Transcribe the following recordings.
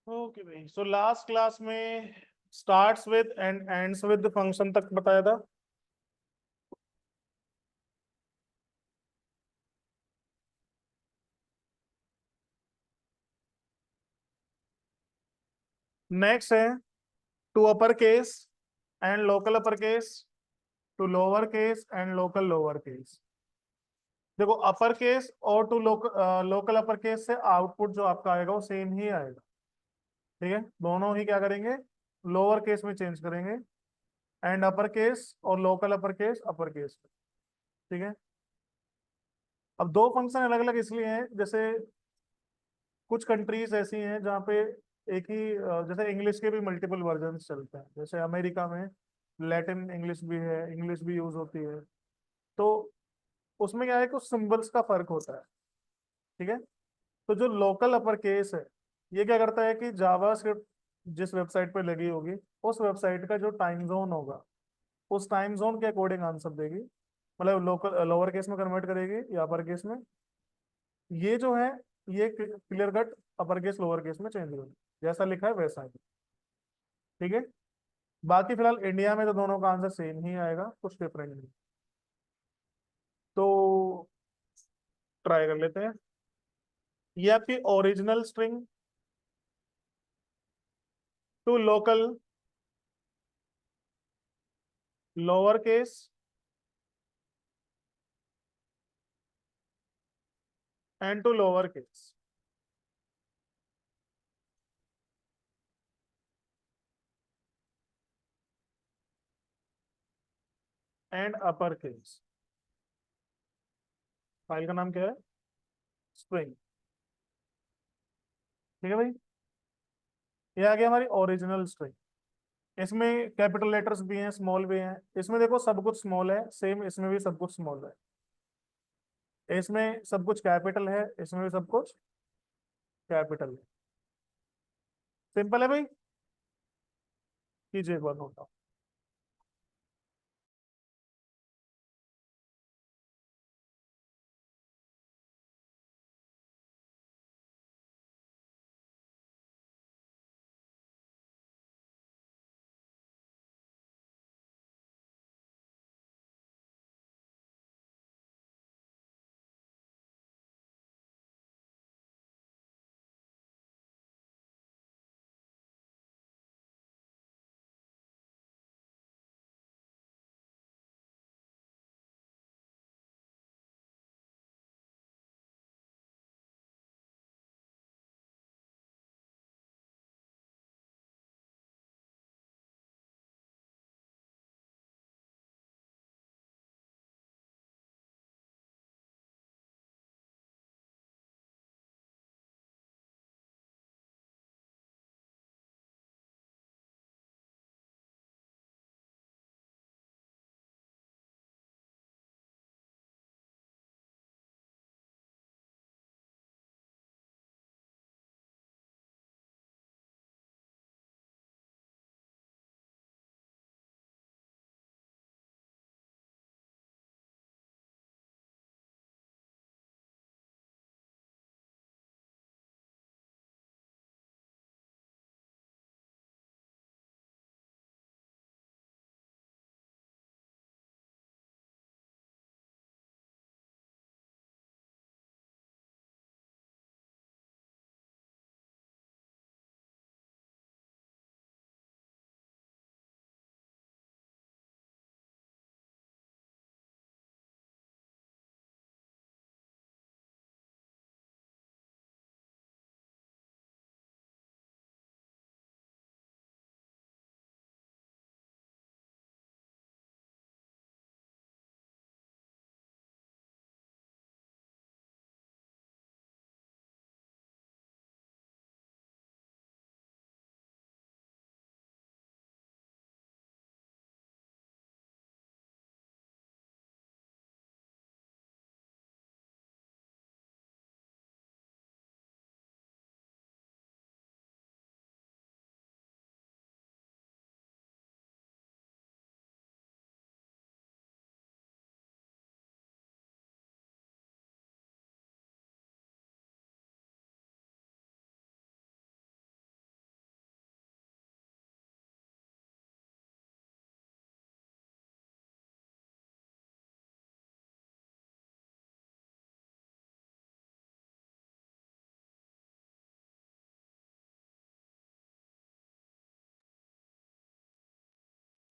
Okay भाई, so last class में starts with and ends with function तक बताया था। नेक्स्ट है to upper case and local upper case, to lower case and local lower case. देखो, upper case और to local upper case से output जो आपका आएगा वो सेम ही आएगा। ठीक है, दोनों ही क्या करेंगे, लोअर केस में चेंज करेंगे, एंड अपर केस और local upper case upper case में। ठीक है, अब दो फंक्शन अलग अलग इसलिए हैं, जैसे कुछ कंट्रीज ऐसी हैं जहाँ पे एक ही जैसे इंग्लिश के भी मल्टीपल वर्जन चलते हैं, जैसे अमेरिका में लैटिन इंग्लिश भी है, इंग्लिश भी यूज होती है। तो उसमें क्या है, कुछ सिंबल्स का फर्क होता है। ठीक है, तो जो लोकल अपर केस है, ये क्या करता है कि जावा स्क्रिप्ट जिस वेबसाइट पे लगी होगी, उस वेबसाइट का जो टाइम जोन होगा, उस टाइम जोन के अकॉर्डिंग आंसर देगी। मतलब लोकल लोअर केस में कन्वर्ट करेगी या अपर केस में। ये जो है, ये clear cut upper case lower case में चेंज होगी, जैसा लिखा है वैसा है। ठीक है, बाकी फिलहाल इंडिया में तो दोनों का आंसर सेम ही आएगा, कुछ डिफरेंट नहीं। तो ट्राई कर लेते हैं। ये आपकी original string to local lower case and to lower case and upper case. File का नाम क्या है, स्ट्रिंग। ठीक है भाई, ये आ गया हमारी ओरिजिनल स्ट्रिंग। इसमें कैपिटल लेटर्स भी हैं, स्मॉल भी हैं। इसमें देखो सब कुछ स्मॉल है, सेम इसमें भी सब कुछ स्मॉल है। इसमें सब कुछ कैपिटल है, इसमें भी सब कुछ कैपिटल है। सिंपल है भाई, कीजिए एक बार नोट।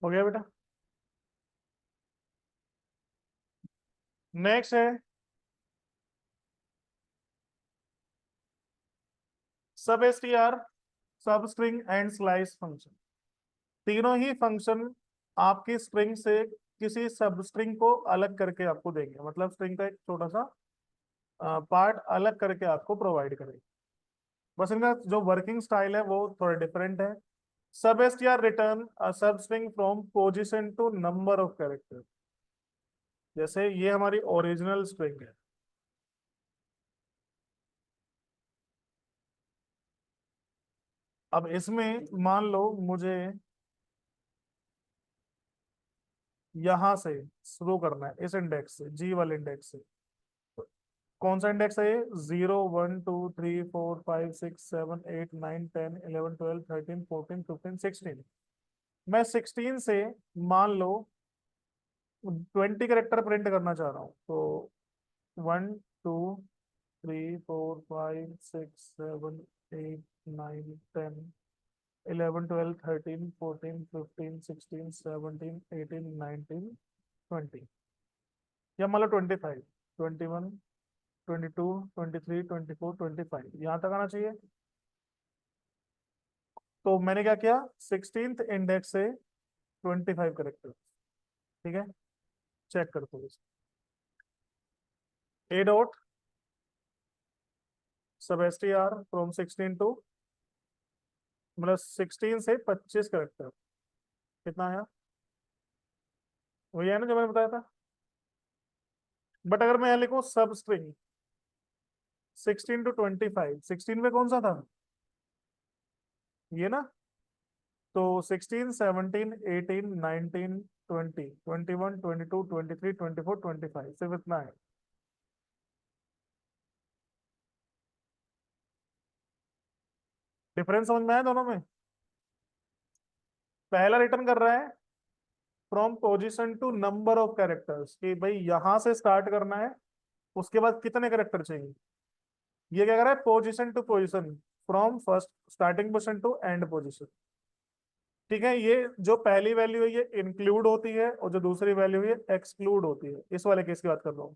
हो गया बेटा। नेक्स्ट है सब एसटीआर, सब स्ट्रिंग एंड स्लाइस फंक्शन। तीनों ही फंक्शन आपकी स्ट्रिंग से किसी सब स्ट्रिंग को अलग करके आपको देंगे, मतलब स्ट्रिंग का एक छोटा सा पार्ट अलग करके आपको प्रोवाइड करेंगे। बस इनका जो वर्किंग स्टाइल है वो थोड़ा डिफरेंट है। Sub STR return sub string from position to number of character. जैसे ये हमारी ओरिजिनल स्ट्रिंग है, अब इसमें मान लो मुझे यहां से शुरू करना है, इस इंडेक्स से, जी वाले इंडेक्स से। कौन सा इंडेक्स है ये? 0 1 2 3 4 5 6 7 8 9 10 11 12 13 14 15 16। मैं 16 से मान लो 20 करेक्टर प्रिंट करना चाह रहा हूँ, तो 1 2 3 4 5 6 7 8 9 10 11 12 13 14 15 16 17 18 19 20, या मान लो 25, 21, 22, 23, 24, 25 यहाँ तक आना चाहिए। तो मैंने क्या किया, 16th इंडेक्स से 25 करेक्टर। ठीक है, चेक करते हो। A dot sub S T R from 16 to, मतलब 16 से 25 करेक्टर, कितना आया? वही है ना जो मैंने बताया था। बट अगर मैं यहाँ लिखूं सब स्ट्रिंग 16 to 25, 16 में कौन सा था? ये ना। तो 16, 17, 18, 19, 20, 21, 22, 23, 24, 25, सिर्फ इतना है। डिफरेंस समझ में आया दोनों में? पहला रिटर्न कर रहा है from position to number of characters, कि भाई यहां से स्टार्ट करना है, उसके बाद कितने कैरेक्टर चाहिए। ये क्या कर रहा है, position to position, from first starting position to end position. ठीक है, ये जो पहली वैल्यू है ये इंक्लूड होती है, और जो दूसरी वैल्यू है एक्सक्लूड होती है। इस वाले केस की बात कर रहा हूँ।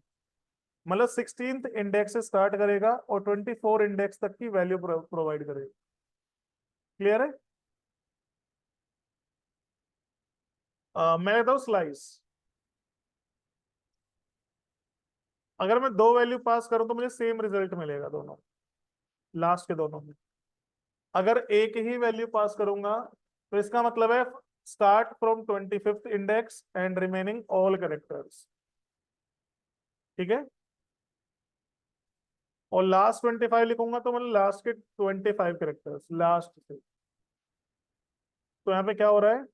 मतलब 16th इंडेक्स से स्टार्ट करेगा और 24 इंडेक्स तक की वैल्यू प्रोवाइड करेगा। क्लियर है? मैं कहता हूँ स्लाइस। अगर मैं दो वैल्यू पास करूं तो मुझे सेम रिजल्ट मिलेगा दोनों, लास्ट के दोनों में। अगर एक ही वैल्यू पास करूंगा तो इसका मतलब है start from 25th index and remaining all characters. ठीक है, और लास्ट 25 लिखूंगा तो मतलब लास्ट के 25 कैरेक्टर्स लास्ट से। तो यहाँ पे क्या हो रहा है,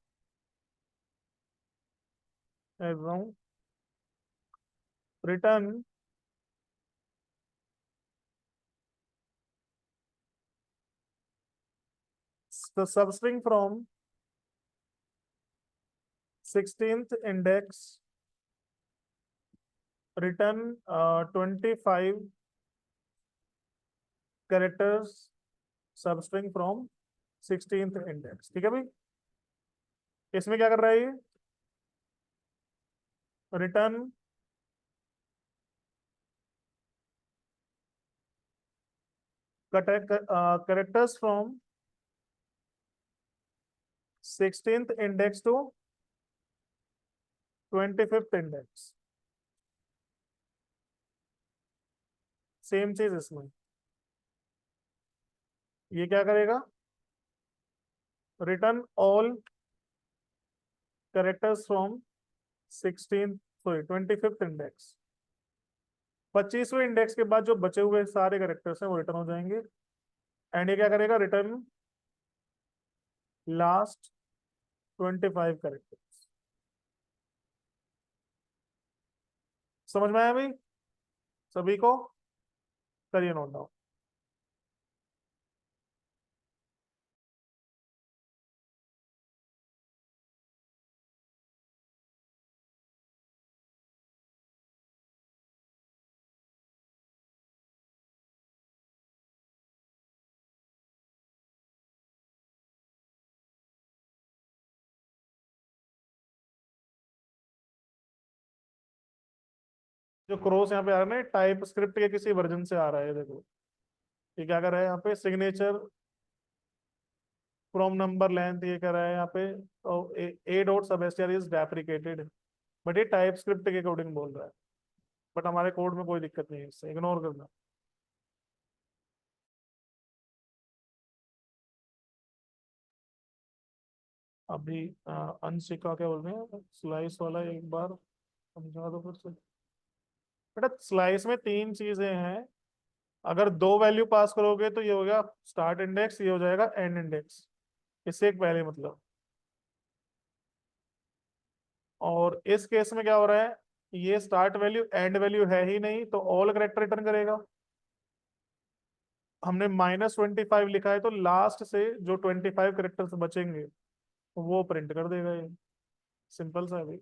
return substring from 16th index, return 25 characters substring from 16th index. ठीक है भाई, इसमें क्या कर रहा है ये, return characters from 16th index to 25th index. Same चीज इसमें, ये क्या करेगा, return all characters from 16th, sorry 25th index. 25वें इंडेक्स के बाद जो बचे हुए सारे कैरेक्टर्स हैं वो रिटर्न हो जाएंगे। एंड ये क्या करेगा, रिटर्न लास्ट 25 कैरेक्टर्स। समझ में आया भाई सभी को? करिए नोट डाउन। जो क्रॉस यहाँ पे आ रहा है ना, टाइप स्क्रिप्ट के किसी वर्जन से आ रहा है, देखो ये क्या कर रहा है यहाँ पे, सिग्नेचर फ्रॉम नंबर लेंथ, ये कर रहा है यहाँ पे, तो ए डॉट सब एस्टर इज डेप्रिकेटेड, बट ये टाइप स्क्रिप्ट के अकॉर्डिंग बोल रहा है, बट हमारे कोड में कोई दिक्कत नहीं है, इससे इग्नोर करना। अभी अंश का क्या बोल रहे हैं, स्लाइस वाला एक बार समझा दो फिर से। बेटा स्लाइस में तीन चीजें हैं, अगर दो वैल्यू पास करोगे तो ये हो गया स्टार्ट इंडेक्स, ये हो जाएगा एंड इंडेक्स, इससे एक पहले मतलब। और इस केस में क्या हो रहा है, ये स्टार्ट वैल्यू एंड वैल्यू है ही नहीं, तो ऑल करेक्टर रिटर्न करेगा। हमने -25 लिखा है, तो लास्ट से जो 25 करेक्टर्स बचेंगे वो प्रिंट कर देगा ये, सिंपल सा है भाई।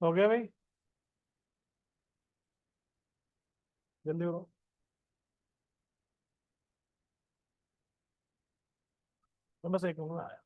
हो गया भाई? जल्दी करो। तो बस एक मिनट में आया।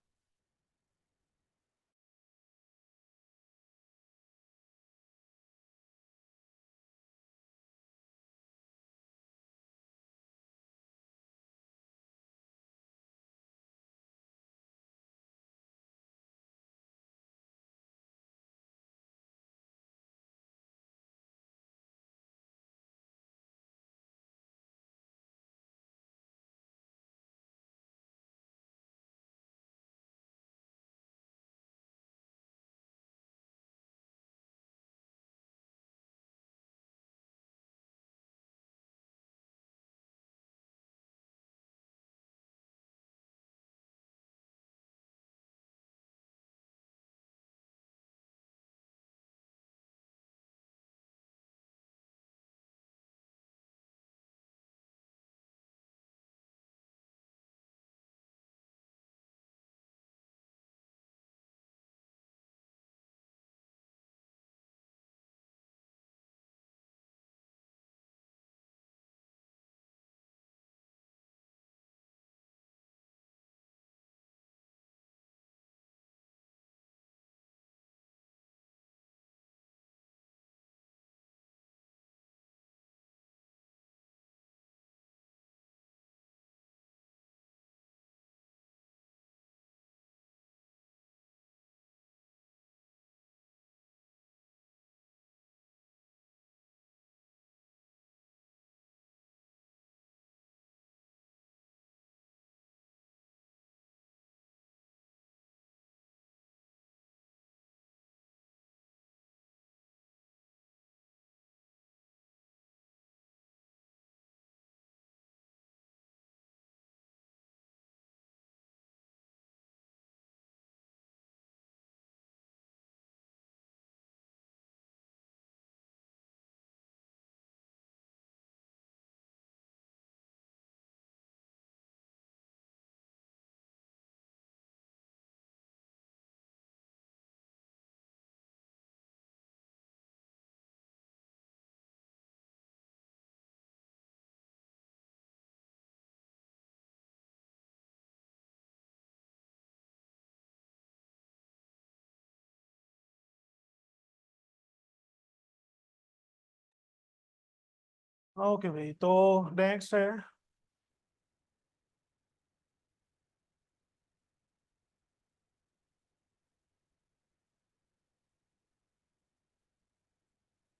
ओके भाई, तो नेक्स्ट है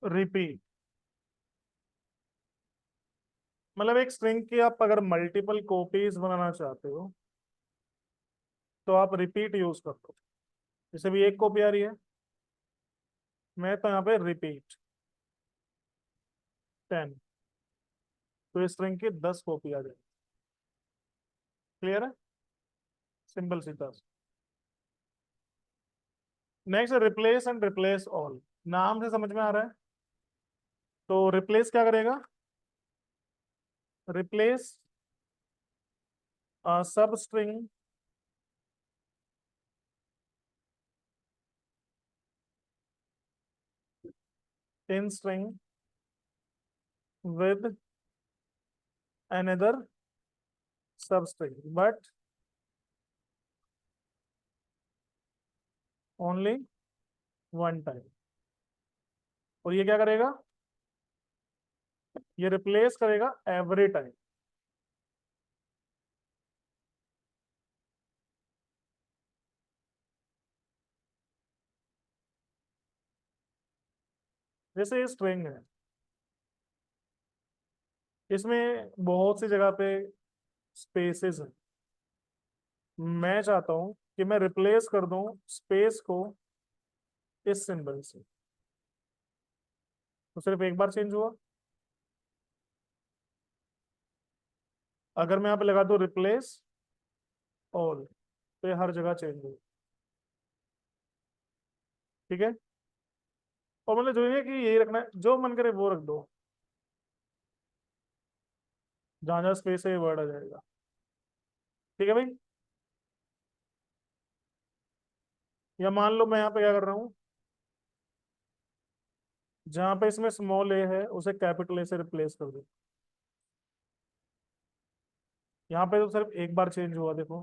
रिपीट। मतलब एक स्ट्रिंग की आप अगर मल्टीपल कॉपीज बनाना चाहते हो तो आप रिपीट यूज कर दो। जैसे भी एक कॉपी आ रही है, मैं तो यहाँ पे रिपीट 10, तो इस स्ट्रिंग की 10 कॉपी आ जाएगी। क्लियर है? सिंपल सी task. Next replace and replace all. नाम से समझ में आ रहा है। तो रिप्लेस क्या करेगा? रिप्लेस सब string in string with another substring but only one time। और ये क्या करेगा? ये रिप्लेस करेगा एवरी टाइम। जैसे ये स्ट्रिंग है, इसमें बहुत सी जगह पे स्पेसेस हैं। मैं चाहता हूं कि मैं रिप्लेस कर दूं स्पेस को इस सिंबल से। तो सिर्फ एक बार चेंज हुआ। अगर मैं यहाँ पे लगा दूं रिप्लेस ऑल, तो ये हर जगह चेंज हो। ठीक है? और मतलब जो है कि यही रखना है, जो मन करे वो रख दो। जहां जहां स्पेस है ये वर्ड आ जाएगा। ठीक है भाई? या मान लो मैं यहाँ पे क्या कर रहा हूँ, जहां पे इसमें स्मॉल ए है उसे कैपिटल ए से रिप्लेस कर दो। यहाँ पे तो सिर्फ एक बार चेंज हुआ देखो,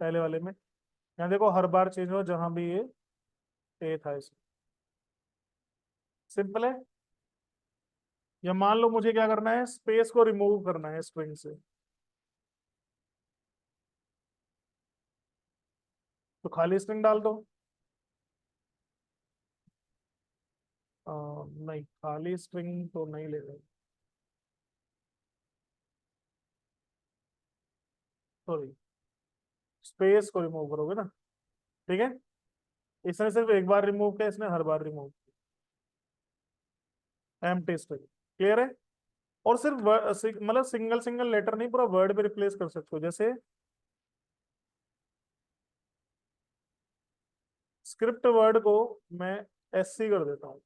पहले वाले में। यहाँ देखो हर बार चेंज हुआ जहां भी ये ए था इसमें। सिंपल है। या मान लो मुझे क्या करना है, स्पेस को रिमूव करना है स्ट्रिंग से, तो खाली स्ट्रिंग डाल दो। नहीं, खाली स्ट्रिंग तो नहीं ले रहे, सॉरी, स्पेस को रिमूव करोगे ना। ठीक है, इसने सिर्फ एक बार रिमूव किया, इसने हर बार रिमूव किया। Empty string. क्लियर है। और सिर्फ मतलब सिंगल सिंगल लेटर नहीं, पूरा वर्ड भी रिप्लेस कर सकते हो। जैसे स्क्रिप्ट वर्ड को मैं एससी कर देता हूँ।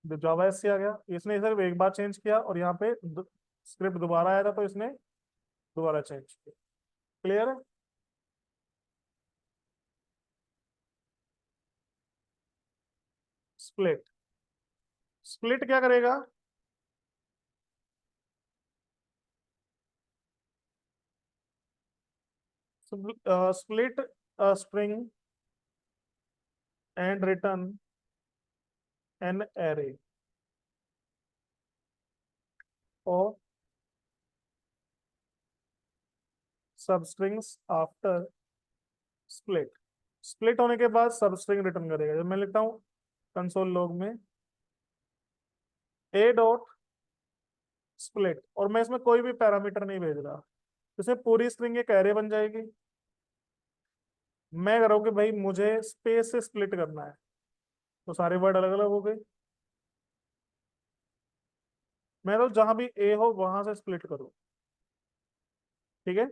जावा एससी आ गया, इसने सिर्फ एक बार चेंज किया, और यहाँ पे स्क्रिप्ट दोबारा आया था तो इसने दोबारा चेंज किया। क्लियर है। स्प्लिट। स्प्लिट क्या करेगा, split string and return an array और सब स्ट्रिंग्स आफ्टर स्प्लिट। स्प्लिट होने के बाद सब स्ट्रिंग रिटर्न करेगा। जब मैं लिखता हूँ कंसोल लॉग में ए डॉट स्प्लिट, और मैं इसमें कोई भी पैरामीटर नहीं भेज रहा, तो इसमें पूरी स्ट्रिंग एक एरे बन जाएगी। मैं करूँ कि भाई मुझे स्पेस से स्प्लिट करना है, तो सारे वर्ड अलग अलग हो गए। मैं तो जहां भी ए हो वहां से स्प्लिट करूँ। ठीक है,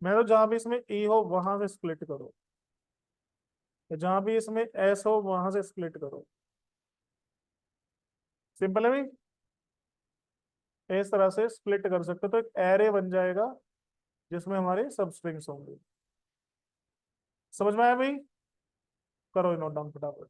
मैं तो जहां भी इसमें ई हो वहां से स्प्लिट करो, जहां भी इसमें एस हो वहां से स्प्लिट करो। सिंपल है भाई। इस तरह से स्प्लिट कर सकते हो, तो एक एरे बन जाएगा जिसमें हमारे सब स्ट्रिंग्स होंगे। समझ में आया भाई। करो नोट डाउन फटाफट।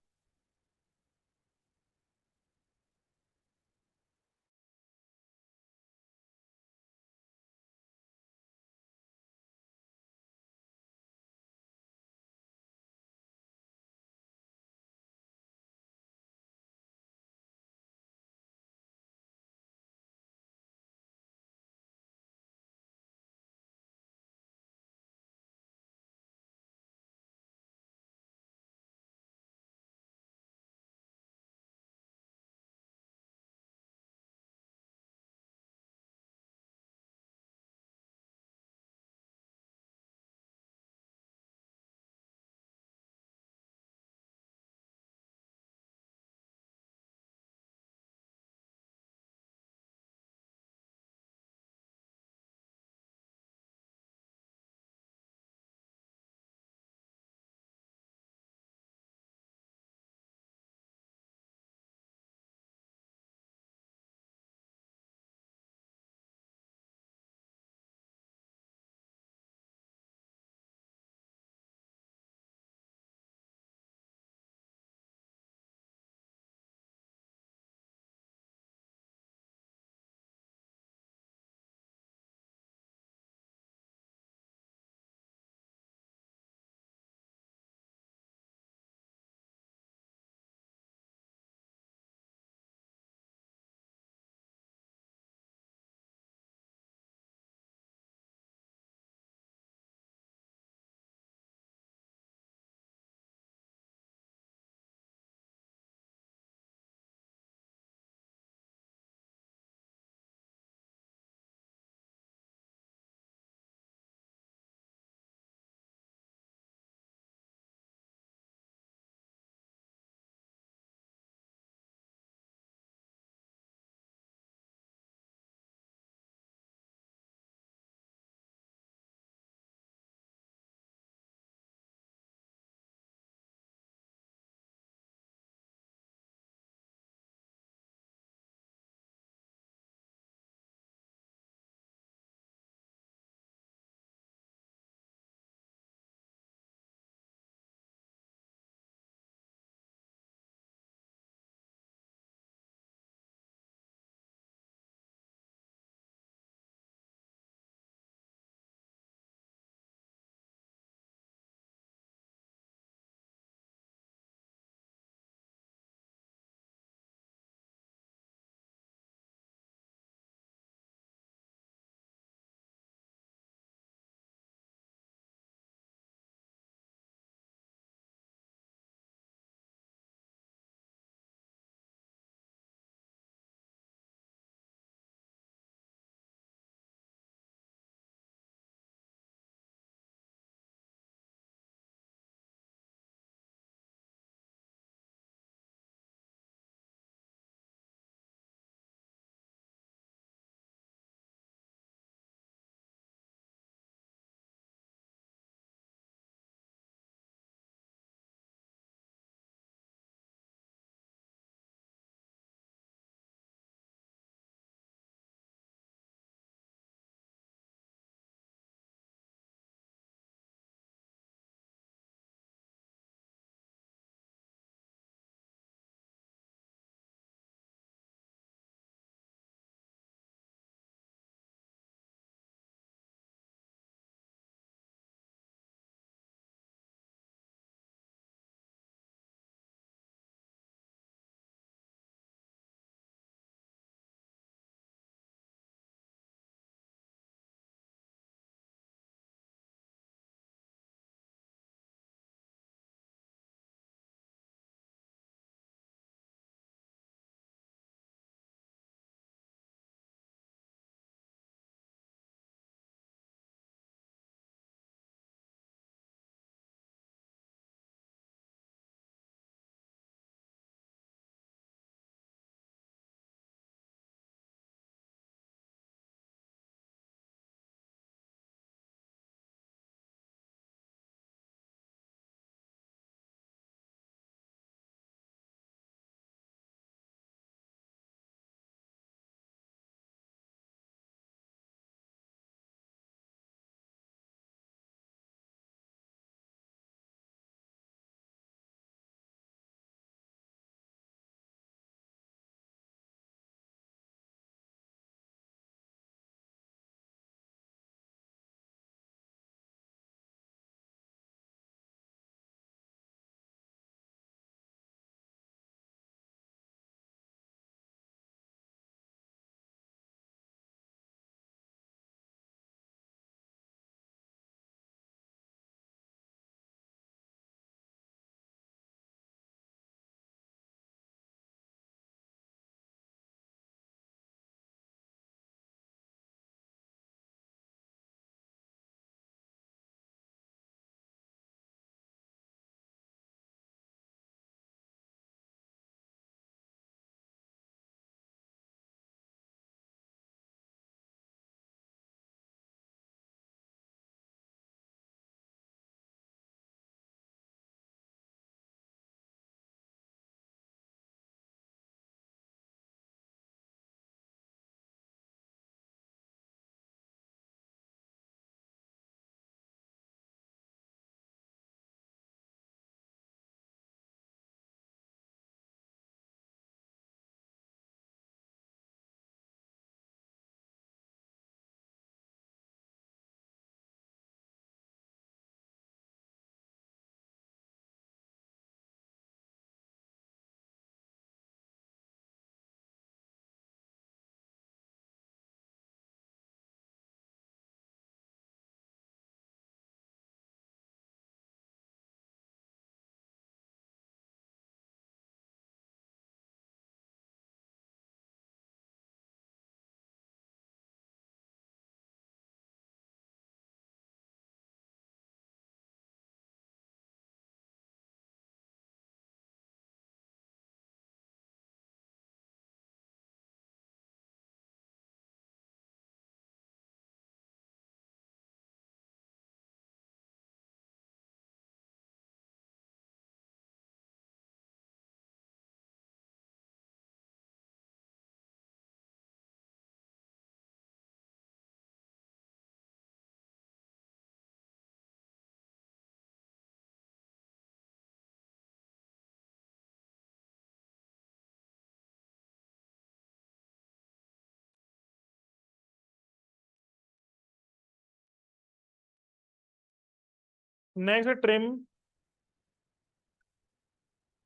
Next trim,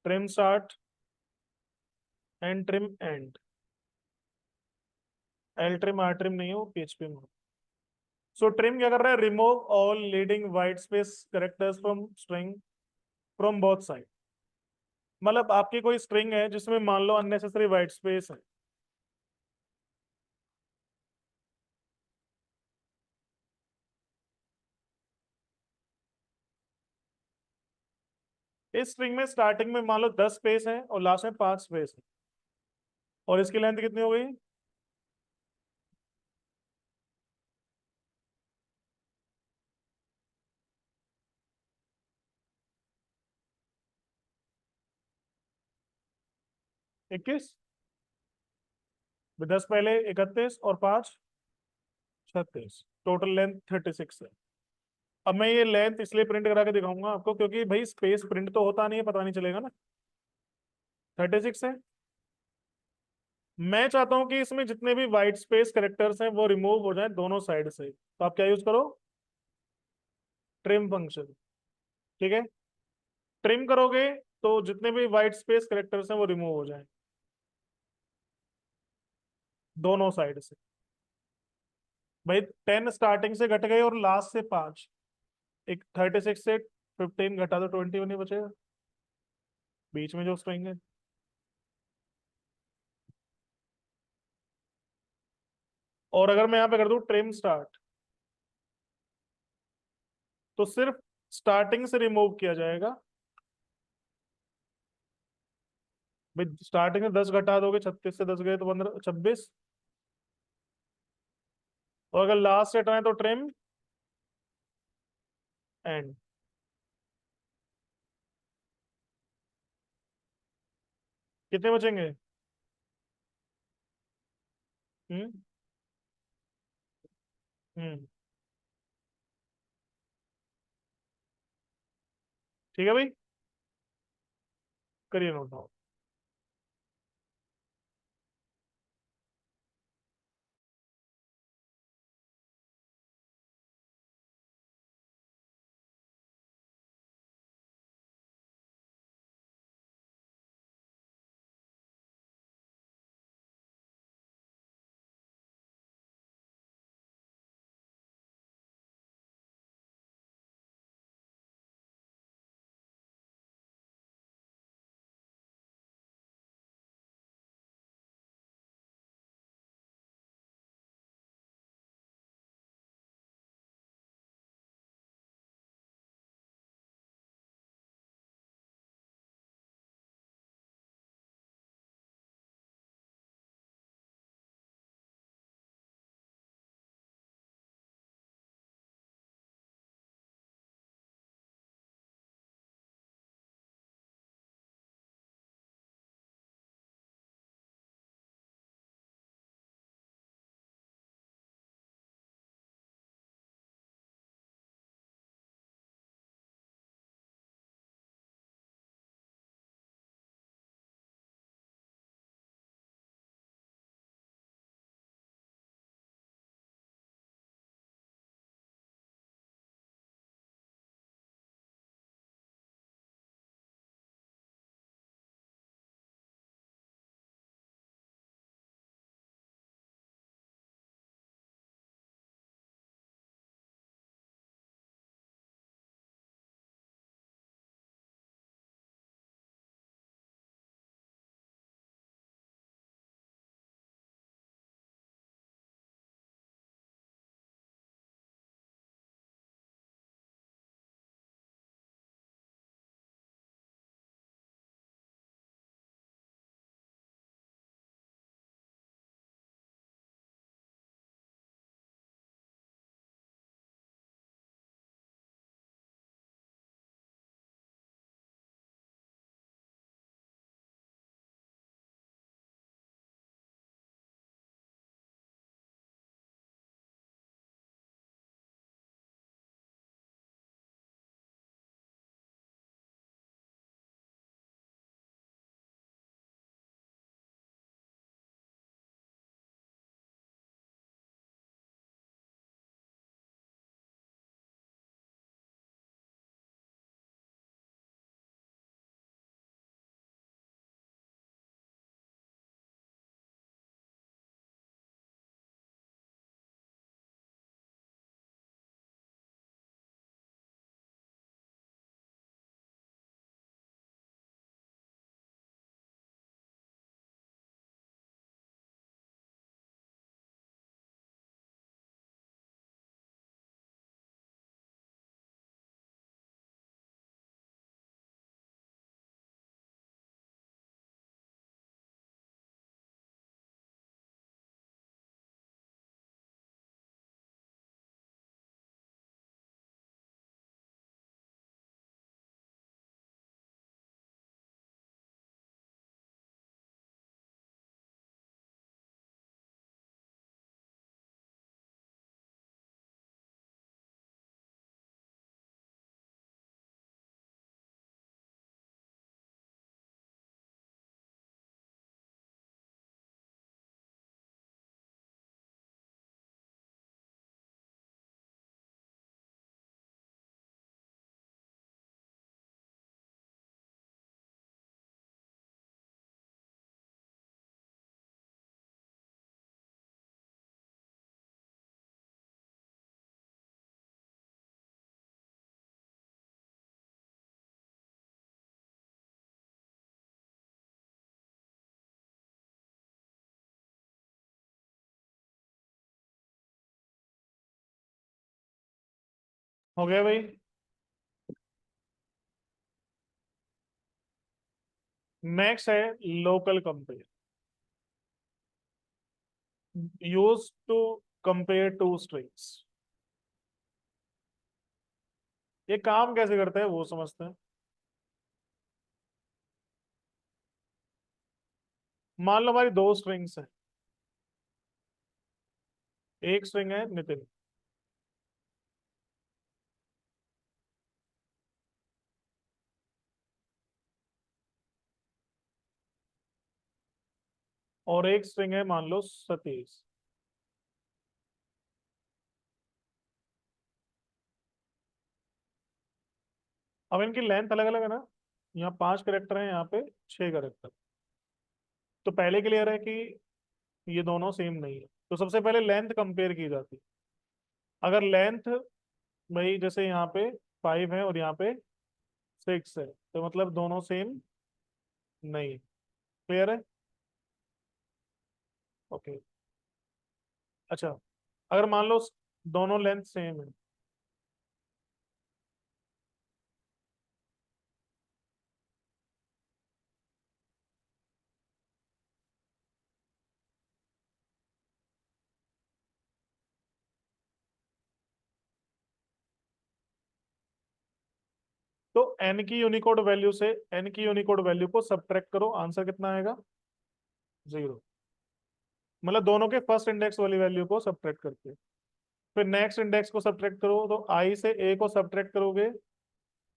trim start and trim end. L trim R trim नहीं है, वो पीएचपी में। सो ट्रिम क्या कर रहा है, remove all leading white space characters from string from both side. मतलब आपकी कोई स्ट्रिंग है जिसमें मान लो अननेसेसरी वाइट स्पेस है, इस स्ट्रिंग में स्टार्टिंग में मान लो 10 स्पेस है और लास्ट में 5 स्पेस है, और इसकी लेंथ कितनी हो गई, 21। 10 पहले 31 और 5 36, टोटल लेंथ 36 है। अब मैं ये लेंथ इसलिए प्रिंट करा के दिखाऊंगा आपको क्योंकि भाई स्पेस प्रिंट तो होता नहीं है, पता नहीं चलेगा ना। 36 है। मैं चाहता हूं कि इसमें जितने भी वाइट स्पेस कैरेक्टर्स हैं वो रिमूव हो जाए दोनों साइड से, तो आप क्या यूज करो, ट्रिम फंक्शन। ठीक है, ट्रिम करोगे तो जितने भी वाइट स्पेस कैरेक्टर्स हैं वो रिमूव हो जाए दोनों साइड से। भाई 10 स्टार्टिंग से घट गए और लास्ट से 5, एक 36 से 15 घटा तो 21 ही बचेगा बीच में जो स्ट्रिंग है। और अगर मैं यहाँ पे कर दूं ट्रिम स्टार्ट, तो सिर्फ स्टार्टिंग से रिमूव किया जाएगा। भाई स्टार्टिंग में 10 घटा दोगे, 36 से 10 गए तो 15 26, और अगर लास्ट से हटाए तो ट्रिम एंड। कितने बचेंगे? हम्म। हम्म। ठीक है भाई, करिए नोट। हो गया भाई। नेक्स्ट है local compare. Use to compare two strings. ये काम कैसे करता है वो समझते हैं। मान लो हमारी दो स्ट्रिंग्स हैं। एक स्ट्रिंग है नितिन, और एक स्ट्रिंग है मान लो सतीश। अब इनकी लेंथ अलग अलग है ना। यहाँ 5 करेक्टर है, यहाँ पे 6 करेक्टर। तो पहले क्लियर है कि ये दोनों सेम नहीं है। तो सबसे पहले लेंथ कंपेयर की जाती है। अगर लेंथ, भाई जैसे यहाँ पे 5 है और यहाँ पे 6 है, तो मतलब दोनों सेम नहीं। क्लियर है। ओके। अच्छा, अगर मान लो दोनों लेंथ सेम है, तो एन की यूनिकोड वैल्यू से एन की यूनिकोड वैल्यू को सब्ट्रैक्ट करो, आंसर कितना आएगा? 0। मतलब दोनों के फर्स्ट इंडेक्स वाली वैल्यू को सब्ट्रैक्ट करके फिर नेक्स्ट इंडेक्स को सब्ट्रैक्ट करो, तो आई से ए को सब्ट्रैक्ट करोगे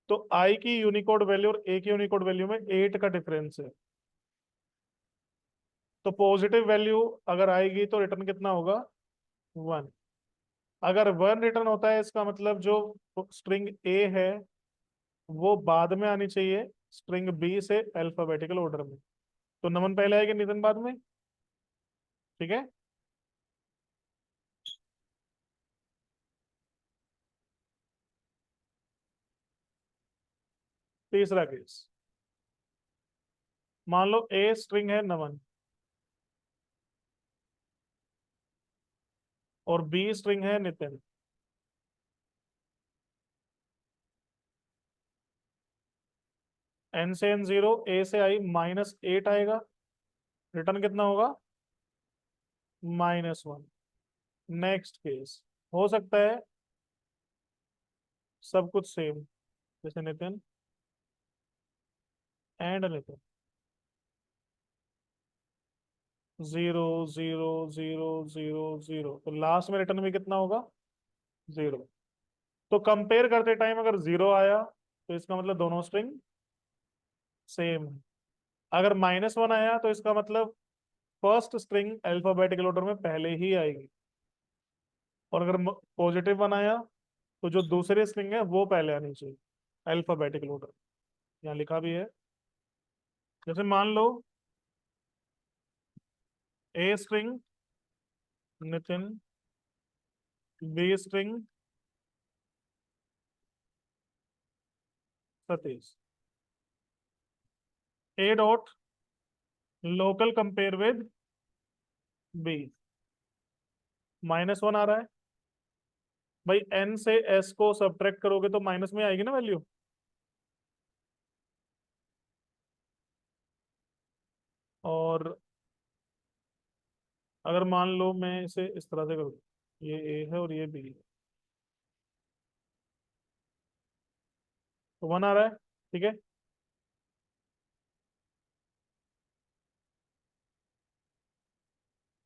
तो आई की यूनिकोड वैल्यू और ए की यूनिकोड वैल्यू में 8 का डिफरेंस है। तो पॉजिटिव वैल्यू अगर आएगी तो रिटर्न कितना होगा? 1। अगर 1 रिटर्न होता है, इसका मतलब जो स्ट्रिंग ए है वो बाद में आनी चाहिए स्ट्रिंग बी से अल्फाबेटिकल ऑर्डर में। तो नमन पहले आएगा, नितिन बाद में। ठीक है। तीसरा केस, मान लो ए स्ट्रिंग है नमन और बी स्ट्रिंग है नितिन। एन से एन 0, ए से आई -8 आएगा। रिटर्न कितना होगा? -1। नेक्स्ट केस, हो सकता है सब कुछ सेम, जैसे नितिन एंड नितिन। 0 0 0 0 तो लास्ट में रिटर्न में कितना होगा? 0। तो कंपेयर करते टाइम अगर 0 आया तो इसका मतलब दोनों स्ट्रिंग सेम है। अगर -1 आया तो इसका मतलब फर्स्ट स्ट्रिंग अल्फाबेटिकल ऑर्डर में पहले ही आएगी। और अगर पॉजिटिव 1 आया तो जो दूसरी स्ट्रिंग है वो पहले आनी चाहिए अल्फाबेटिकल ऑर्डर। यहाँ लिखा भी है। जैसे मान लो A string Nitin, B string Satish, A dot local compare with B. -1 आ रहा है। भाई एन से एस को सब्ट्रैक्ट करोगे तो माइनस में आएगी ना वैल्यू। और अगर मान लो मैं इसे इस तरह से करूँ, ये ए है और ये बी है, तो 1 आ रहा है। ठीक है।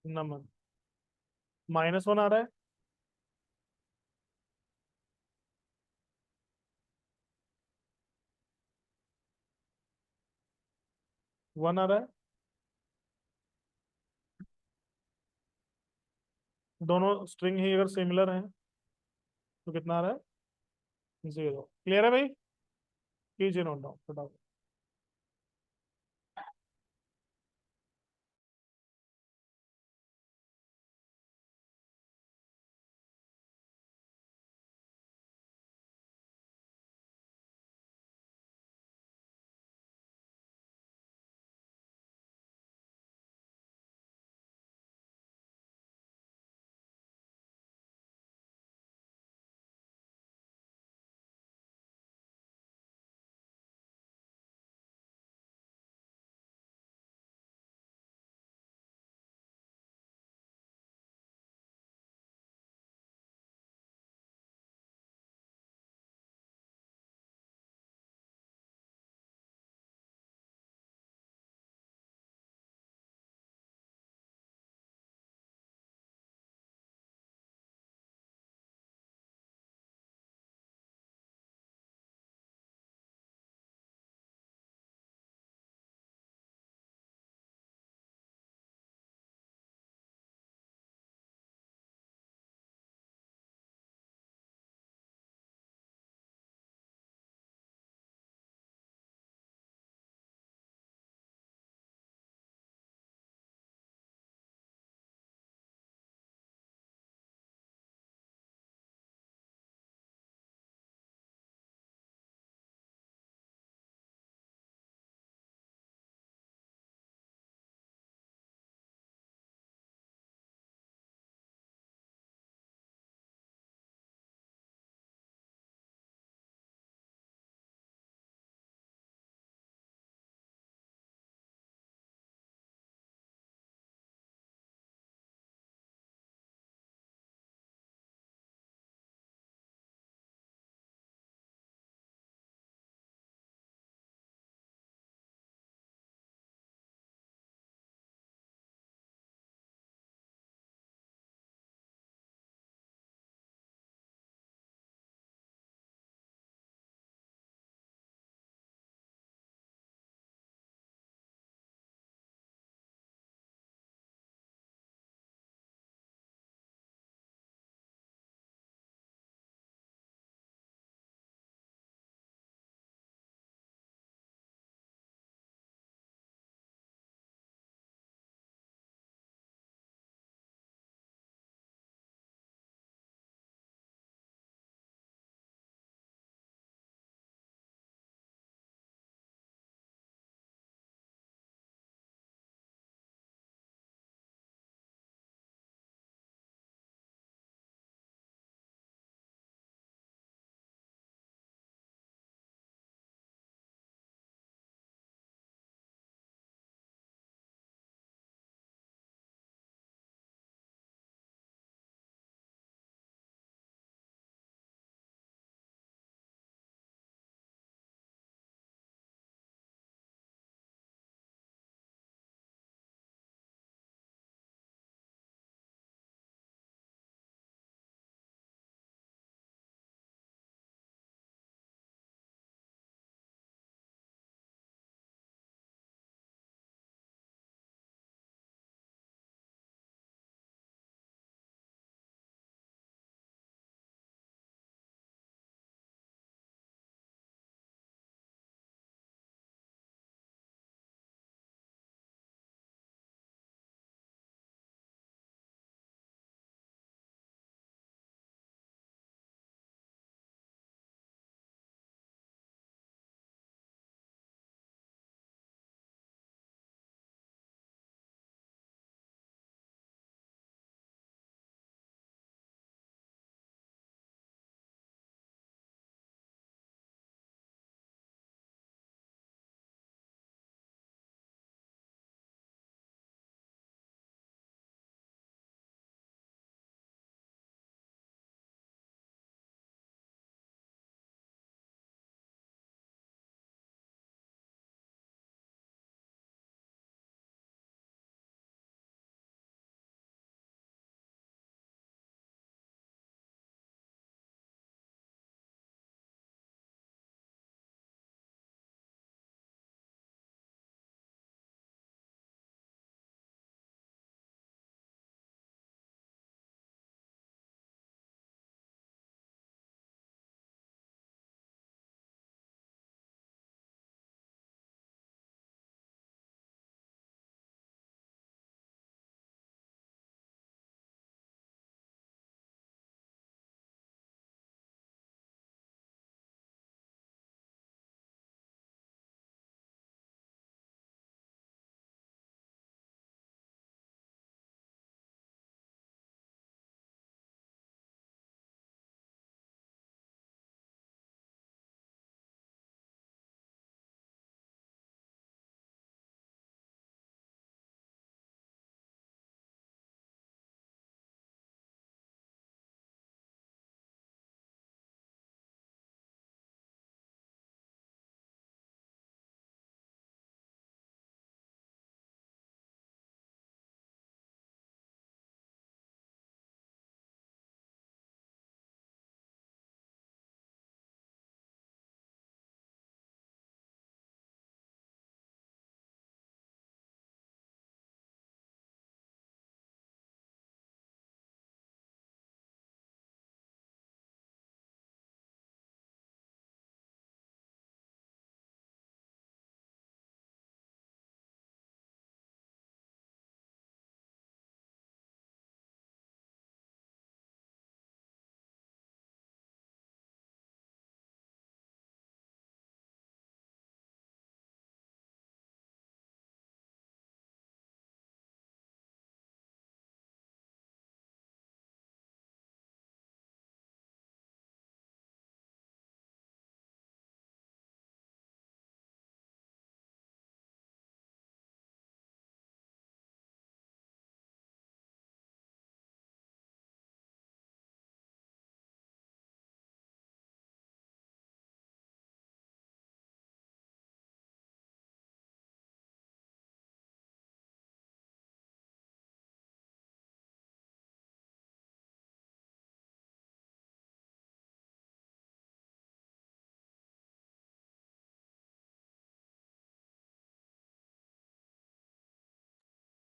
नमन -1 आ रहा है। 1 आ रहा है। दोनों स्ट्रिंग ही अगर सिमिलर हैं तो कितना आ रहा है? 0। क्लियर है भाई? कीजिए नोट डाउन फटाफट।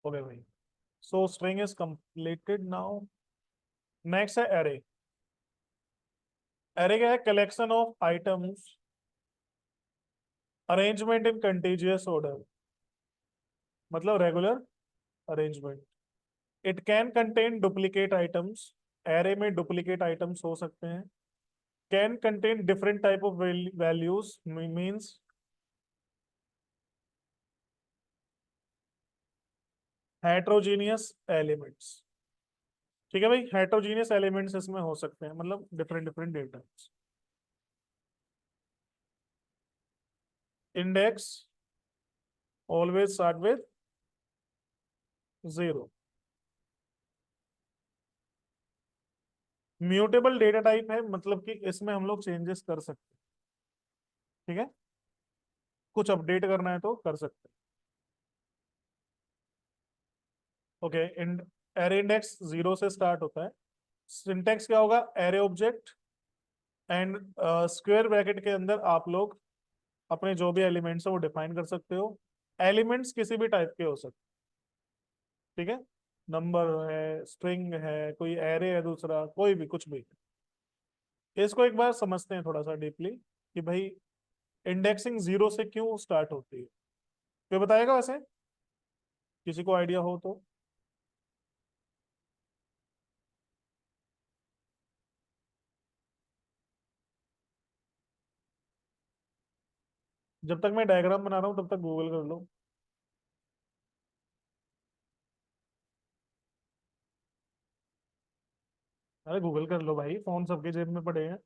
ओके भाई, so string is completed now. Next है एरे। एरे क्या है? Collection of items, arrangement in contiguous order, मतलब regular arrangement. It can contain duplicate items, array में डुप्लीकेट आइटम्स हो सकते हैं। Can contain different type of values, means heterogeneous elements. ठीक है भाई, हेट्रोजीनियस एलिमेंट्स इसमें हो सकते हैं, मतलब different different data. Index always start with 0। Mutable data type है, मतलब कि इसमें हम लोग चेंजेस कर सकते हैं। ठीक है, कुछ अपडेट करना है तो कर सकते हैं। ओके, एरे इंडेक्स 0 से स्टार्ट होता है। सिंटेक्स क्या होगा? Array object and square bracket के अंदर आप लोग अपने जो भी एलिमेंट्स है वो डिफाइन कर सकते हो। एलिमेंट्स किसी भी टाइप के हो सकते हैं। ठीक है, नंबर है, स्ट्रिंग है, कोई एरे है, दूसरा कोई भी कुछ भी। इसको एक बार समझते हैं थोड़ा सा डीपली कि भाई इंडेक्सिंग 0 से क्यों स्टार्ट होती है। कोई बताएगा वैसे, किसी को आइडिया हो तो? जब तक मैं डायग्राम बना रहा हूँ तब तक गूगल कर लो। अरे गूगल कर लो भाई, फोन सबके जेब में पड़े हैं।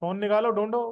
फोन निकालो, ढूंढो।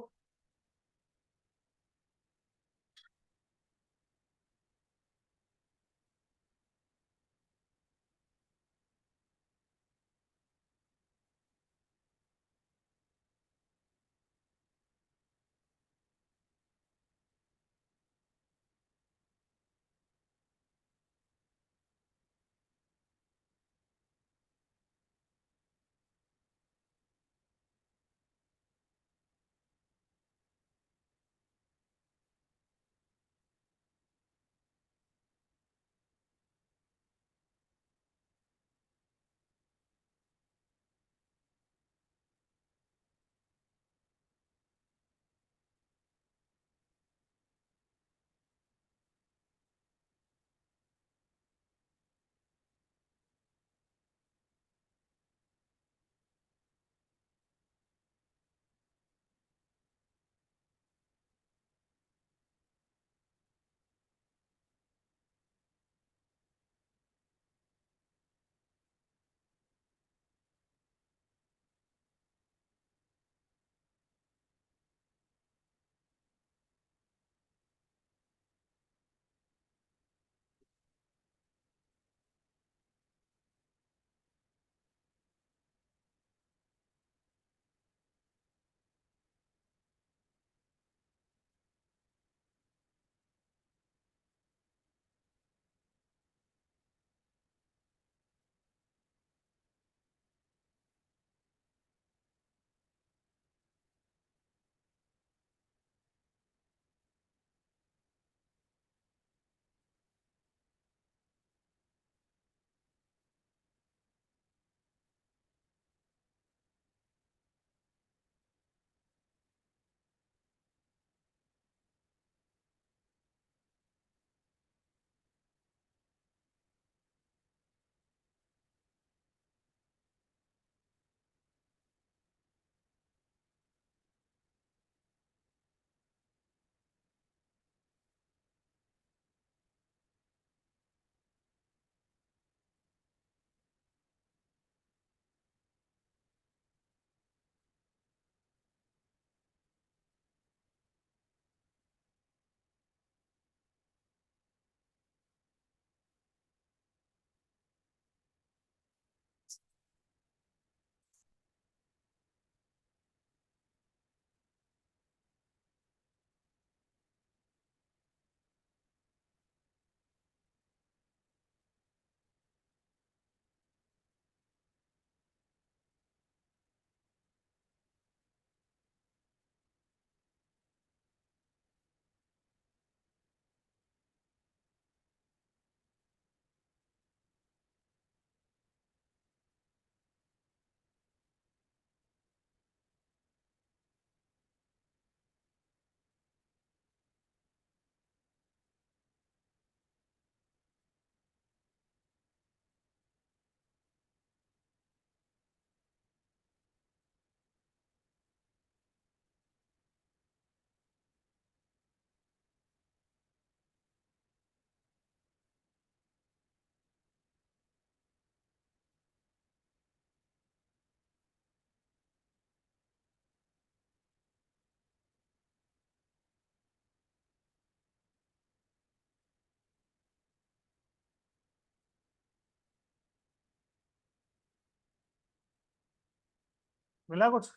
मिला कुछ?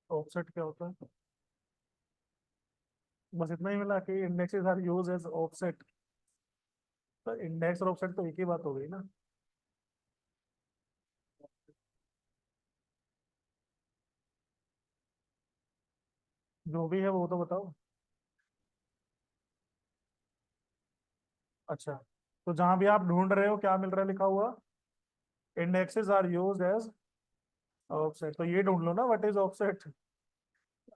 ऑफसेट क्या होता है? बस इतना ही मिला कि indexes are use as offset. तो इंडेक्स और ऑफसेट तो एक ही बात हो गई ना। जो भी है वो तो बताओ। अच्छा, तो जहां भी आप ढूंढ रहे हो क्या मिल रहा है लिखा हुआ? Indexes are use as offset. तो ये ढूंढ लो ना, व्हाट इज ऑफसेट।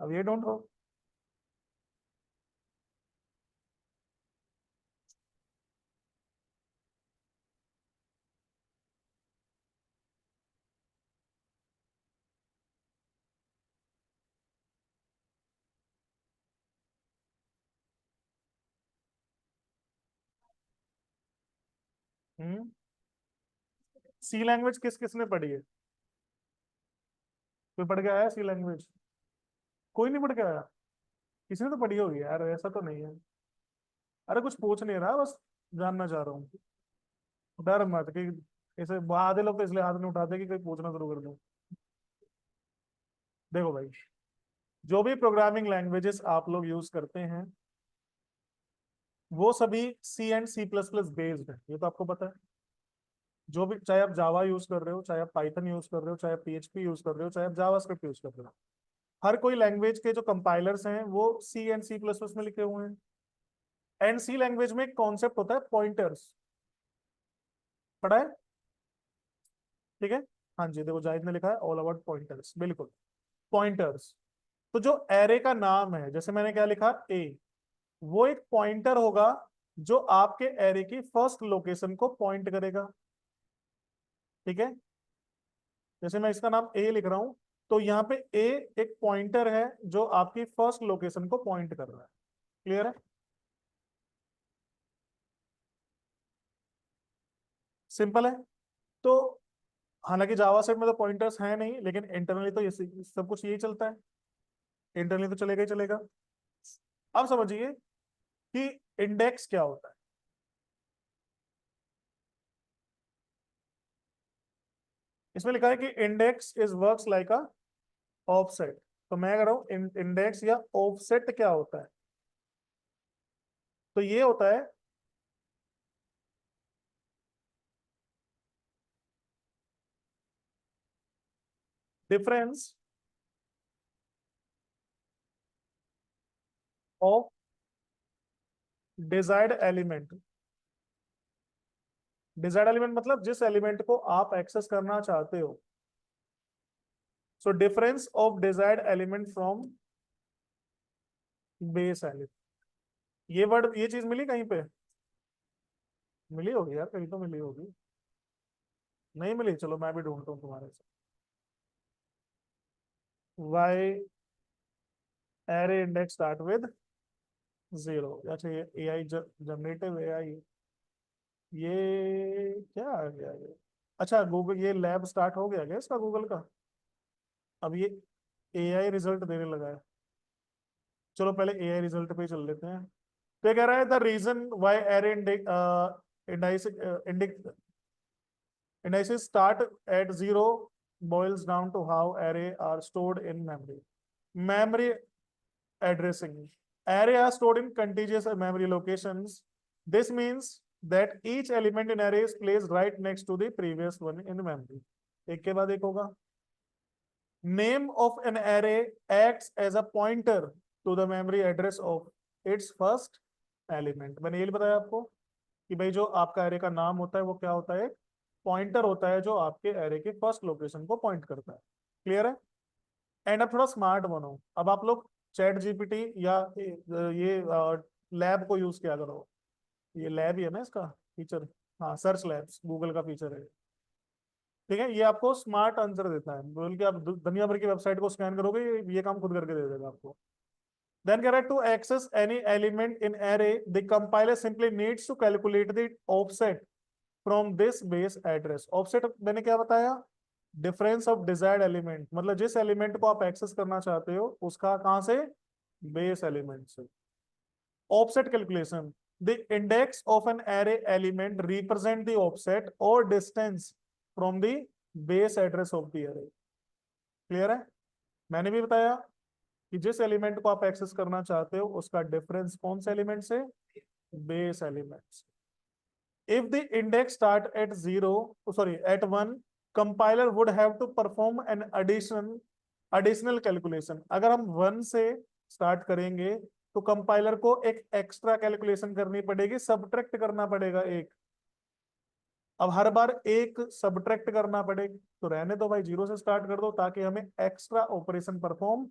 अब ये ढूंढो। हम्म। सी लैंग्वेज किस किसने पढ़ी है? कोई पढ़ के आया सी लैंग्वेज? कोई नहीं पढ़ के आया? किसी ने तो पढ़ी होगी यार, ऐसा तो नहीं है। अरे कुछ पूछ नहीं रहा, बस जानना चाह रहा हूँ। डर मत कि ऐसे आधे लोग तो इसलिए हाथ नहीं उठाते कि कोई पूछना शुरू कर दो। देखो भाई, जो भी प्रोग्रामिंग लैंग्वेजेस आप लोग यूज करते हैं वो सभी C and C plus plus based है, ये तो आपको पता है। जो भी, चाहे आप जावा यूज कर रहे हो, चाहे आप पाइथन यूज कर रहे हो, चाहे आप पीएचपी यूज कर रहे हो, चाहे आप जावास्क्रिप्ट यूज कर रहे हो, हर कोई लैंग्वेज के जो कंपाइलर्स हैं वो सी एंड सी प्लस प्लस में लिखे हुए हैं। एंड सी लैंग्वेज में एक कॉन्सेप्ट होता है पॉइंटर्स। पढ़ा है? ठीक है। हाँ जी, देखो जाहिद ने लिखा है ऑल अबाउट पॉइंटर्स, बिल्कुल। पॉइंटर्स। तो जो एरे का नाम है, जैसे मैंने क्या लिखा, ए, वो एक पॉइंटर होगा जो आपके एरे की फर्स्ट लोकेशन को पॉइंट करेगा। ठीक है। जैसे मैं इसका नाम ए लिख रहा हूं, तो यहाँ पे ए एक पॉइंटर है जो आपकी फर्स्ट लोकेशन को पॉइंट कर रहा है। क्लियर है? सिंपल है। तो हालांकि जावा सेट में तो पॉइंटर्स हैं नहीं, लेकिन इंटरनली तो ये सब कुछ यही चलता है। इंटरनली तो चलेगा ही चलेगा। अब समझिए कि इंडेक्स क्या होता है। इसमें लिखा है कि index is works like a offset. तो मैं कह रहा हूं इंडेक्स या ऑफसेट क्या होता है। तो ये होता है difference of desired element. Desired element मतलब जिस एलिमेंट को आप एक्सेस करना चाहते हो। So difference of desired element from base element. ये वर्ड, ये चीज मिली कहीं पे? मिली होगी यार, कहीं तो मिली होगी। नहीं मिली? चलो मैं भी ढूंढता हूँ तुम्हारे से। Why array index start with zero. अच्छा, ये ए आई जनरेटिव ए आई, ये क्या आ गया ये? अच्छा, गूगल ये लैब स्टार्ट हो गया क्या इसका, गूगल का? अब ये ए आई रिजल्ट देने लगा है। चलो पहले ए आई रिजल्ट पे ही चल लेते हैं। तो ये कह रहा है the reason why array indices start at zero boils down to how array are stored in memory. Memory addressing. Array are stored in contiguous memory locations. This means that each element in array is placed right next to the previous one in memory. एक के बाद एक होगा। Name of an array acts as a pointer to the memory address of its first element. मैंने ये बताया आपको कि भाई जो आपका एरे का नाम होता है वो क्या होता है? पॉइंटर होता है जो आपके एरे के फर्स्ट लोकेशन को पॉइंट करता है। क्लियर है? एंड अब थोड़ा स्मार्ट बनो। अब आप लोग चैट जीपीटी या ये लैब को यूज किया करो। ये लैब ही है ना इसका फीचर। हाँ, सर्च लैब्स गूगल का फीचर है। ठीक है, ये आपको स्मार्ट आंसर देता है, बोल के आप दुनिया भर की वेबसाइट को स्कैन करोगे ये काम खुद करके दे देगा आपको। Then get to access any element in array, the compiler simply needs to calculate the offset from this base address. Offset मैंने क्या बताया? डिफरेंस ऑफ डिजायर्ड एलिमेंट, मतलब जिस एलिमेंट को आप एक्सेस करना चाहते हो उसका कहां से? बेस एलिमेंट से। Offset calculation, The index of an array element represent the offset or distance from the base address of the array. Clear है? मैंने भी बताया कि जिस एलिमेंट को आप एक्सेस करना चाहते हो उसका डिफरेंस कौन से एलिमेंट से? बेस एलिमेंट से. If the index start at 0, sorry, at 1, compiler would have to perform an additional calculation. अगर हम 1 से स्टार्ट करेंगे तो कंपाइलर को एक एक्स्ट्रा कैलकुलेशन करनी पड़ेगी, सब्ट्रैक्ट करना पड़ेगा एक. अब हर बार एक सब्ट्रैक्ट करना पड़ेगा तो रहने दो भाई, 0 से स्टार्ट कर दो ताकि हमें एक्स्ट्रा ऑपरेशन परफॉर्म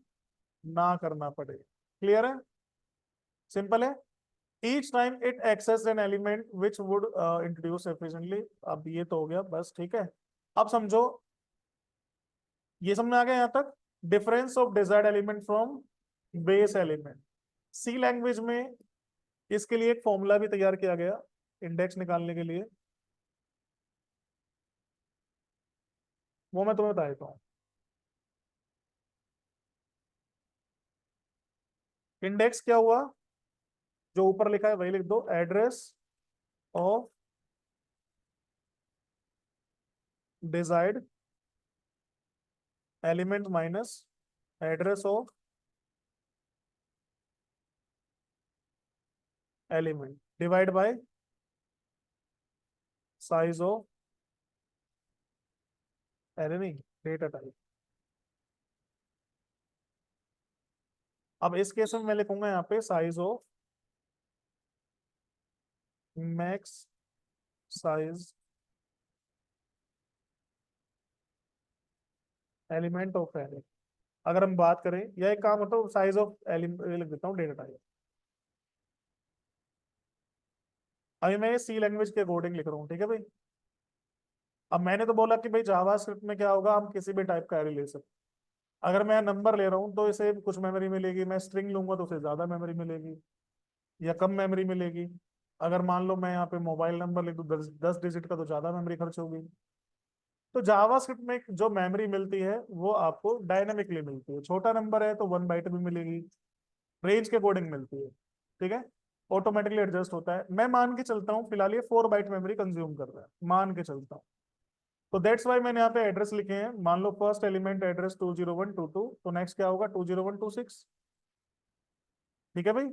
ना करना पड़े. क्लियर है? सिंपल है. Each time it access an element which would introduce efficiently. अब ये तो हो गया बस, ठीक है. अब समझो, ये समझ में आ गया यहां तक? Difference of desired element from base element. C language में इसके लिए एक फॉर्मूला भी तैयार किया गया इंडेक्स निकालने के लिए, वो मैं तुम्हें बता देता हूं. इंडेक्स क्या हुआ? जो ऊपर लिखा है वही लिख दो, address of desired element minus address of element divide by size of array, नहीं, डेटा टाइप. अब इस केस में मैं लिखूंगा यहाँ पे size of max size element of array. अगर हम बात करें, या एक काम होता है साइज ऑफ एलिमेंट लिख देता हूँ, डेटा टाइप. अभी मैं सी लैंग्वेज के अकॉर्डिंग लिख रहा हूँ, ठीक है भाई. अब मैंने तो बोला कि भाई जावा स्क्रिप्ट में क्या होगा, हम किसी भी टाइप का एरे ले सकते. अगर मैं नंबर ले रहा हूँ तो इसे कुछ मेमोरी मिलेगी, मैं स्ट्रिंग लूंगा तो उसे ज्यादा मेमोरी मिलेगी या कम मेमोरी मिलेगी. अगर मान लो मैं यहाँ पे मोबाइल नंबर लिख दूँ 10 डिजिट का, तो ज्यादा मेमोरी खर्च होगी. तो जावास्क्रिप्ट में जो मेमोरी मिलती है वो आपको डायनेमिकली मिलती है. छोटा नंबर है तो 1 बाइट भी मिलेगी, रेंज के अकॉर्डिंग मिलती है, ठीक है. ऑटोमेटिकली एडजस्ट होता है. मैं मान के चलता हूँ फिलहाल ये 4 बाइट मेमोरी कंज्यूम कर रहा है, मान के चलता हूँ. तो दैट्स वाई मैंने यहाँ पे एड्रेस लिखे हैं. मान लो फर्स्ट एलिमेंट एड्रेस 20122, तो नेक्स्ट क्या होगा? 20126. ठीक है भाई,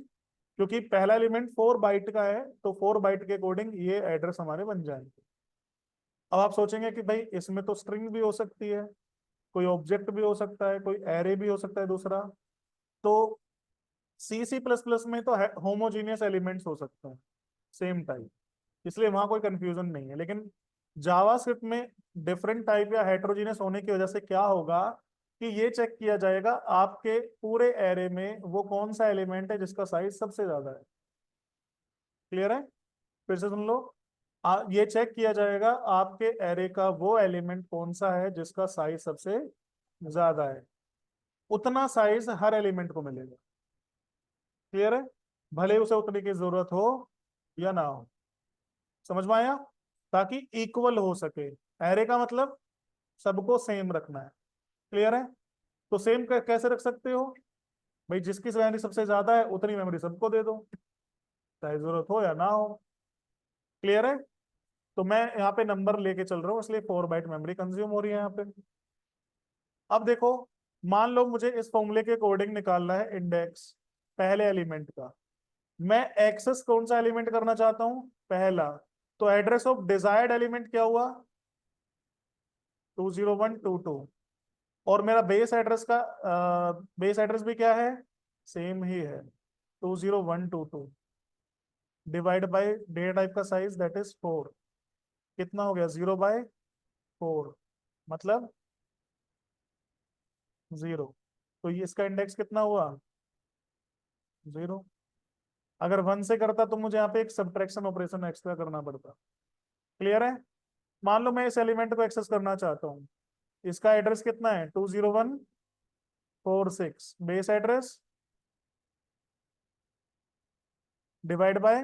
क्योंकि पहला एलिमेंट 4 बाइट का है तो 4 बाइट के अकॉर्डिंग ये एड्रेस हमारे बन जाएंगे. अब आप सोचेंगे कि भाई इसमें तो स्ट्रिंग भी हो सकती है, कोई ऑब्जेक्ट भी हो सकता है, कोई एरे भी हो सकता है दूसरा. तो C++ में तो होमोजीनियस एलिमेंट्स हो सकते हैं सेम टाइप, इसलिए वहां कोई कंफ्यूजन नहीं है. लेकिन जावास्क्रिप्ट में डिफरेंट टाइप या हेट्रोजीनियस होने की वजह से क्या होगा कि ये चेक किया जाएगा आपके पूरे एरे में वो कौन सा एलिमेंट है जिसका साइज सबसे ज्यादा है. क्लियर है? फिर से सुन लो. ये चेक किया जाएगा आपके एरे का वो एलिमेंट कौन सा है जिसका साइज सबसे ज्यादा है. उतना साइज हर एलिमेंट को मिलेगा. क्लियर है? भले उसे उतने की जरूरत हो या ना हो. समझ में आया? ताकि इक्वल हो सके. एरे का मतलब सबको सेम रखना है. क्लियर है? तो सेम कैसे रख सकते हो भाई? जिसकी मेमोरी सबसे ज्यादा है उतनी मेमोरी सबको दे दो, चाहे जरूरत हो या ना हो. क्लियर है? तो मैं यहाँ पे नंबर लेके चल रहा हूँ इसलिए 4 बाइट मेमोरी कंज्यूम हो रही है यहाँ पे. अब देखो, मान लो मुझे इस फॉर्मूले के अकॉर्डिंग निकालना है इंडेक्स पहले एलिमेंट का. मैं एक्सेस कौन सा एलिमेंट करना चाहता हूं? पहला. तो एड्रेस ऑफ डिजायर्ड एलिमेंट क्या हुआ? 20122. और मेरा बेस एड्रेस भी क्या है? सेम ही है, 20122 डिवाइड बाय डेटा टाइप का साइज दैट इज 4. कितना हो गया? 0/4, मतलब 0. तो ये इसका इंडेक्स कितना हुआ? 0. अगर 1 से करता तो मुझे यहाँ पे एक सब्ट्रैक्शन ऑपरेशन एक्स्ट्रा करना पड़ता. क्लियर है? मान लो मैं इस एलिमेंट को एक्सेस करना चाहता हूँ. इसका एड्रेस कितना है? 20146 base address divide by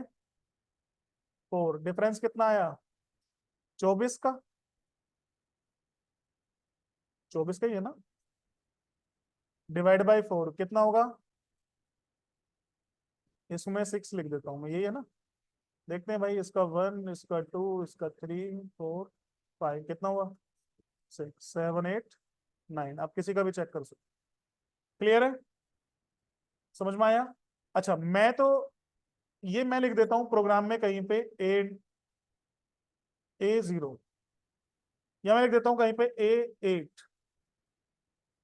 4. Difference कितना आया? 24 का. 24 का ही है ना? डिवाइड बाय 4 कितना होगा? इसमें 6 लिख देता हूँ मैं, यही है ना? देखते हैं भाई, इसका 1, इसका 2, इसका 3, 4, 5, कितना हुआ? 6, 7, 8, 9। आप किसी का भी चेक कर सकते। क्लियर है? समझ में आया? अच्छा, मैं तो ये मैं लिख देता हूं प्रोग्राम में कहीं पे A0, या मैं लिख देता हूं कहीं पे A8।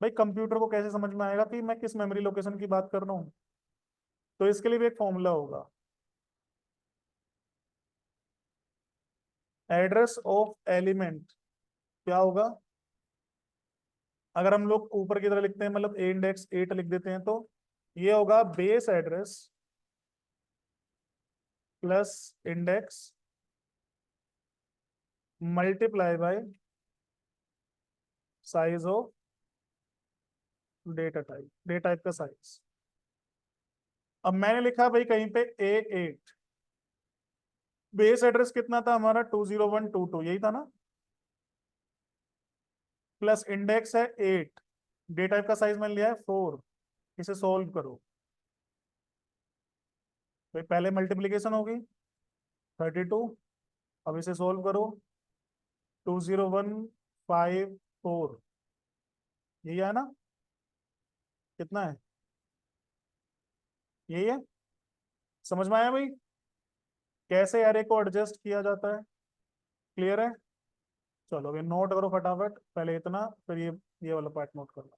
भाई कंप्यूटर को कैसे समझ में आएगा कि मैं किस मेमोरी लोकेशन की बात कर रहा हूँ? तो इसके लिए भी एक फॉर्मूला होगा, एड्रेस ऑफ एलिमेंट। क्या होगा? अगर हम लोग ऊपर की तरह लिखते हैं, मतलब ए इंडेक्स 8 लिख देते हैं, तो ये होगा base address plus index multiply by size of data type का साइज। अब मैंने लिखा भाई कहीं पे A8, बेस एड्रेस कितना था हमारा? 20122, यही था ना? प्लस इंडेक्स है 8, डे टाइप का साइज मैंने लिया है 4। इसे सोल्व करो। भाई पहले मल्टीप्लीकेशन होगी 32, अब इसे सोल्व करो। 20154, यही है ना? कितना है? यही है। समझ में आया भाई कैसे एरे को एडजस्ट किया जाता है? क्लियर है? चलो ये नोट करो फटाफट, पहले इतना, फिर ये वाला पार्ट नोट करना।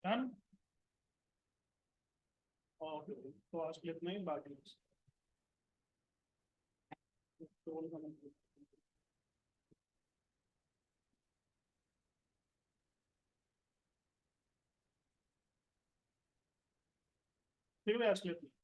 डन। ओके, तो आज के लिए इतना ही, बाकी ठीक है आज के लिए इतना ही।